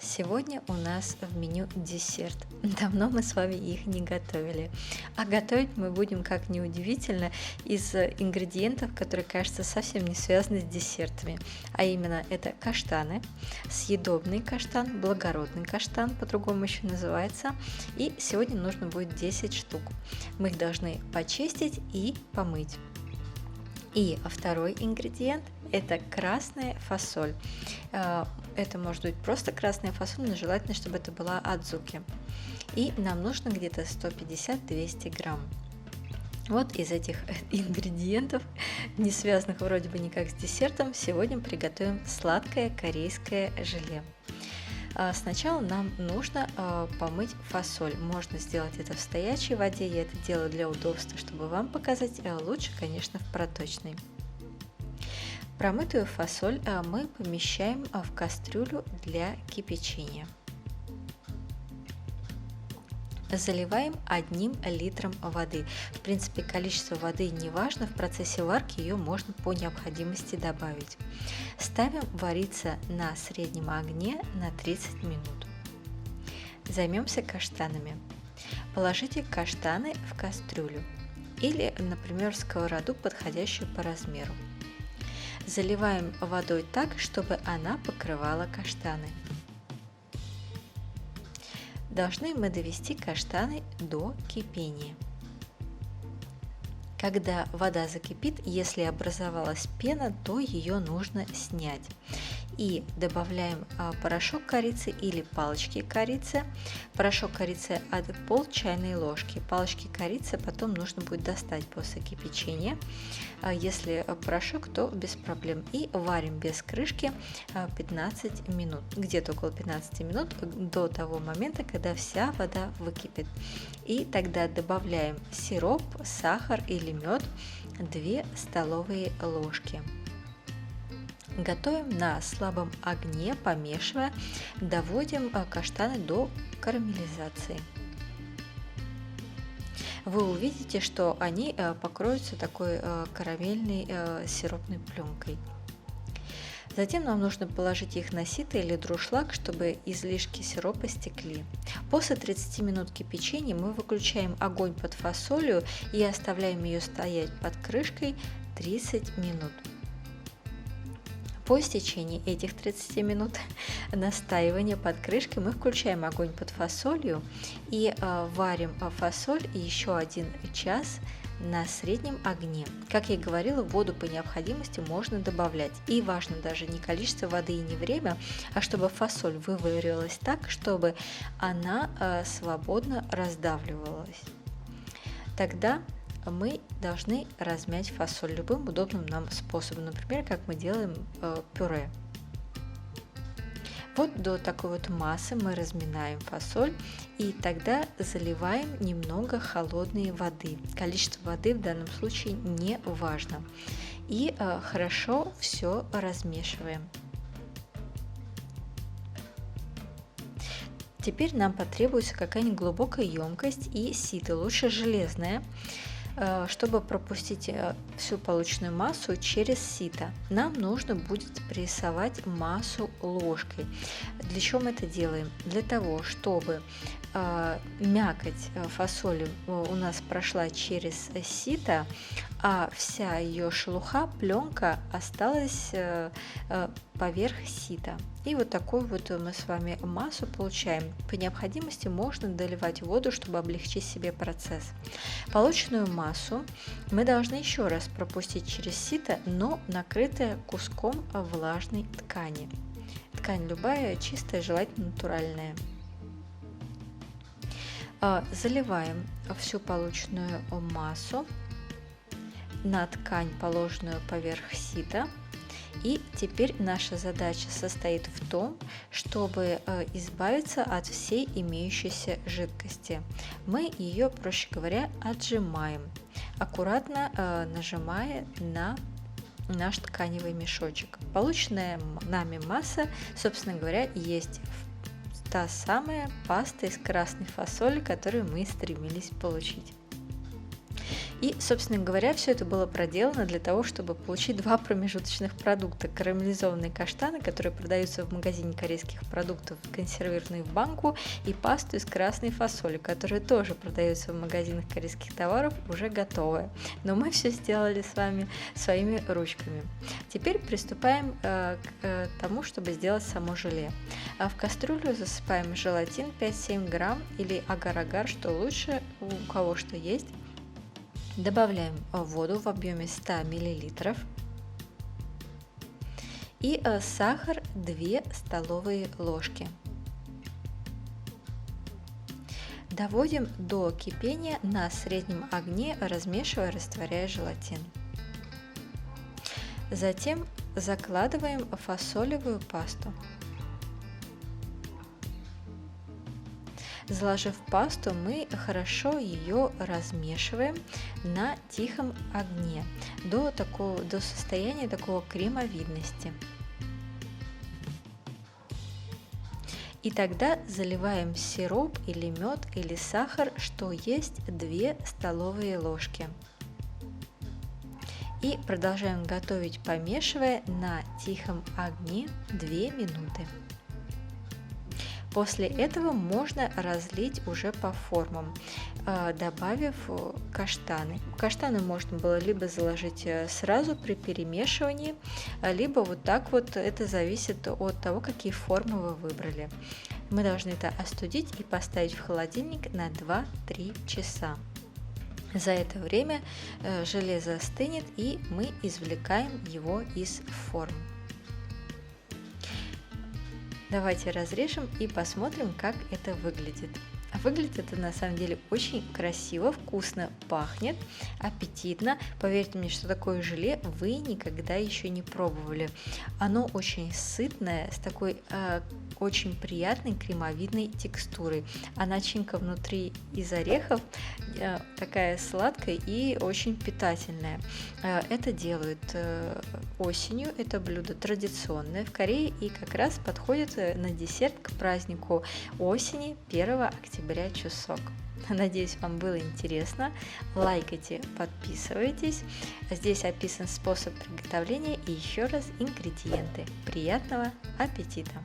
Сегодня у нас в меню десерт. Давно мы с вами их не готовили. А готовить мы будем, как ни удивительно, из ингредиентов, которые, кажется, совсем не связаны с десертами. А именно это каштаны, съедобный каштан, благородный каштан, по-другому еще называется. И сегодня нужно будет 10 штук. Мы их должны почистить и помыть. И второй ингредиент – это красная фасоль. Это может быть просто красная фасоль, но желательно, чтобы это была адзуки. И нам нужно где-то 150-200 грамм. Вот из этих ингредиентов, не связанных вроде бы никак с десертом, сегодня приготовим сладкое корейское желе. Сначала нам нужно помыть фасоль. Можно сделать это в стоячей воде, я это делаю для удобства, чтобы вам показать. Лучше, конечно, в проточной. Промытую фасоль мы помещаем в кастрюлю для кипячения. Заливаем 1 литром воды. В принципе, количество воды не важно, в процессе варки ее можно по необходимости добавить. Ставим вариться на среднем огне на 30 минут. Займемся каштанами. Положите каштаны в кастрюлю или, например, сковороду, подходящую по размеру. Заливаем водой так, чтобы она покрывала каштаны. Должны мы довести каштаны до кипения. Когда вода закипит, если образовалась пена, то ее нужно снять. И добавляем порошок корицы или палочки корицы. Порошок корицы от пол чайной ложки. Палочки корицы потом нужно будет достать после кипячения. Если порошок, то без проблем. И варим без крышки 15 минут. Где-то около 15 минут до того момента, когда вся вода выкипит. И тогда добавляем сироп, сахар или мед 2 столовые ложки. Готовим на слабом огне, помешивая, доводим каштаны до карамелизации. Вы увидите, что они покроются такой карамельной сиропной пленкой. Затем нам нужно положить их на сито или друшлаг, чтобы излишки сиропа стекли. После 30 минут кипячения мы выключаем огонь под фасолью и оставляем ее стоять под крышкой 30 минут. По истечении этих 30 минут настаивания под крышкой мы включаем огонь под фасолью и варим фасоль еще 1 час на среднем огне. Как я и говорила, воду по необходимости можно добавлять. И важно даже не количество воды и не время, а чтобы фасоль вываривалась так, чтобы она свободно раздавливалась. Тогда мы должны размять фасоль любым удобным нам способом, например, как мы делаем пюре. Вот до такой вот массы мы разминаем фасоль и тогда заливаем немного холодной воды. Количество воды в данном случае не важно. И хорошо все размешиваем. Теперь нам потребуется какая-нибудь глубокая емкость и сито, лучше железная, чтобы пропустить всю полученную массу через сито. Нам нужно будет прессовать массу ложкой. Для чего мы это делаем? Для того, чтобы мякоть фасоли у нас прошла через сито, а вся ее шелуха, пленка осталась поверх сита. И вот такую вот мы с вами массу получаем. По необходимости можно доливать воду, чтобы облегчить себе процесс. Полученную массу мы должны еще раз пропустить через сито, но накрытая куском влажной ткани. Ткань любая, чистая, желательно натуральная. Заливаем всю полученную массу на ткань, положенную поверх сита. И теперь наша задача состоит в том, чтобы избавиться от всей имеющейся жидкости. Мы ее, проще говоря, отжимаем, аккуратно нажимая на наш тканевый мешочек. Полученная нами масса, собственно говоря, есть та самая паста из красной фасоли, которую мы стремились получить. И, собственно говоря, все это было проделано для того, чтобы получить два промежуточных продукта. Карамелизованные каштаны, которые продаются в магазине корейских продуктов, консервированные в банку, и пасту из красной фасоли, которая тоже продается в магазинах корейских товаров, уже готовая. Но мы все сделали с вами своими ручками. Теперь приступаем к тому, чтобы сделать само желе. В кастрюлю засыпаем желатин 5-7 грамм или агар-агар, что лучше, у кого что есть. Добавляем воду в объеме 100 мл и сахар 2 столовые ложки. Доводим до кипения на среднем огне, размешивая, растворяя желатин. Затем закладываем фасолевую пасту. Заложив пасту, мы хорошо ее размешиваем на тихом огне до состояния такого кремовидности. И тогда заливаем сироп или мед или сахар, что есть 2 столовые ложки. И продолжаем готовить, помешивая на тихом огне 2 минуты. После этого можно разлить уже по формам, добавив каштаны. Каштаны можно было либо заложить сразу при перемешивании, либо вот так вот. Это зависит от того, какие формы вы выбрали. Мы должны это остудить и поставить в холодильник на 2-3 часа. За это время желе застынет, и мы извлекаем его из форм. Давайте разрежем и посмотрим, как это выглядит. Выглядит это на самом деле очень красиво, вкусно пахнет, аппетитно. Поверьте мне, что такое желе вы никогда еще не пробовали. Оно очень сытное, с такой очень приятной кремовидной текстурой. А начинка внутри из орехов такая сладкая и очень питательная. Это делают осенью. Это блюдо традиционное в Корее и как раз подходит на десерт к празднику осени 1 октября Чусок. Надеюсь, вам было интересно. Лайкайте, подписывайтесь. Здесь описан способ приготовления и еще раз ингредиенты. Приятного аппетита!